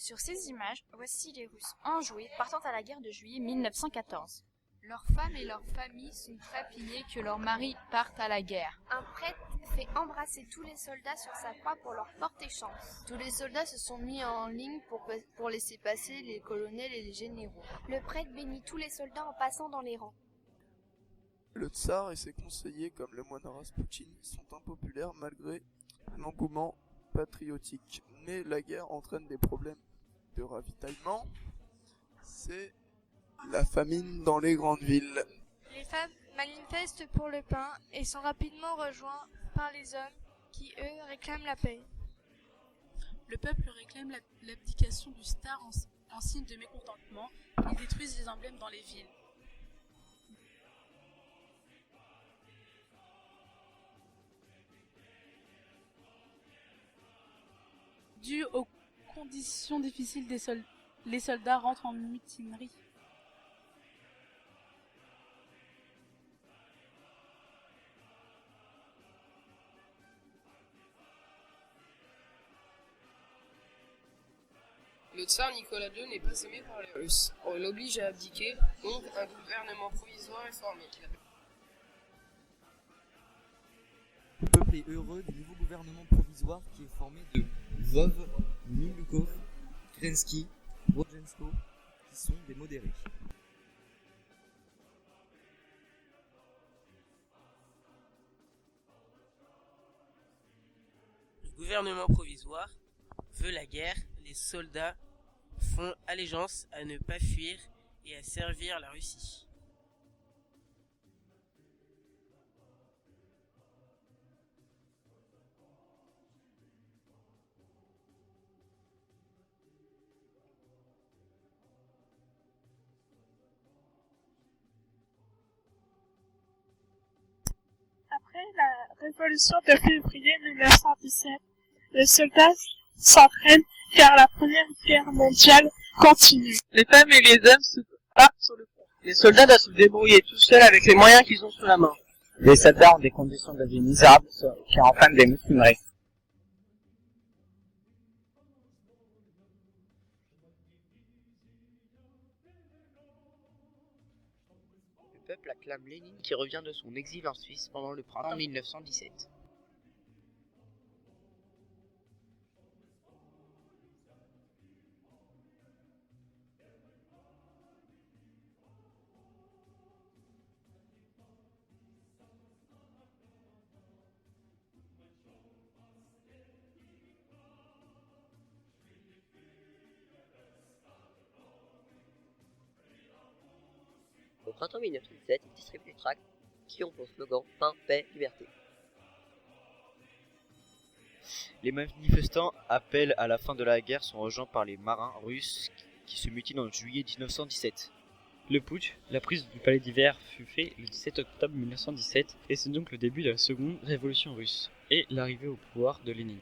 Sur ces images, voici les Russes enjoués partant à la guerre de juillet 1914. Leurs femmes et leurs familles sont trépignées que leurs maris partent à la guerre. Un prêtre fait embrasser tous les soldats sur sa croix pour leur porter chance. Tous les soldats se sont mis en ligne pour laisser passer les colonels et les généraux. Le prêtre bénit tous les soldats en passant dans les rangs. Le tsar et ses conseillers comme le moine Raspoutine sont impopulaires malgré l'engouement patriotique. Mais la guerre entraîne des problèmes de ravitaillement. C'est la famine dans les grandes villes. Les femmes manifestent pour le pain et sont rapidement rejoints par les hommes qui, eux, réclament la paix. Le peuple réclame l'abdication du tsar en signe de mécontentement. Ils détruisent les emblèmes dans les villes. Dû aux conditions difficiles les soldats rentrent en mutinerie. Le tsar Nicolas II n'est pas aimé par les Russes. On l'oblige à abdiquer, donc un gouvernement provisoire est formé. Le peuple est heureux du nouveau gouvernement provisoire qui est formé de Vov, Milukov, Kerensky, Rodzenko, qui sont des modérés. Le gouvernement provisoire veut la guerre, les soldats font allégeance à ne pas fuir et à servir la Russie. Après la révolution de février 1917, les soldats s'entraînent car la Première Guerre mondiale continue. Les femmes et les hommes se battent sur le front. Les soldats doivent se débrouiller tout seuls avec les moyens qu'ils ont sous la main. Les soldats ont des conditions de vie misérables qui enflamment des mutineries. Le peuple acclame Lénine qui revient de son exil en Suisse pendant le printemps 1917. Au printemps 1917, il distribue des tracts qui ont pour slogan « Pain, paix, liberté ». Les manifestants appellent à la fin de la guerre sont rejoints par les marins russes qui se mutinent en juillet 1917. Le putsch, la prise du palais d'hiver, fut fait le 17 octobre 1917 et c'est donc le début de la seconde révolution russe et l'arrivée au pouvoir de Lénine.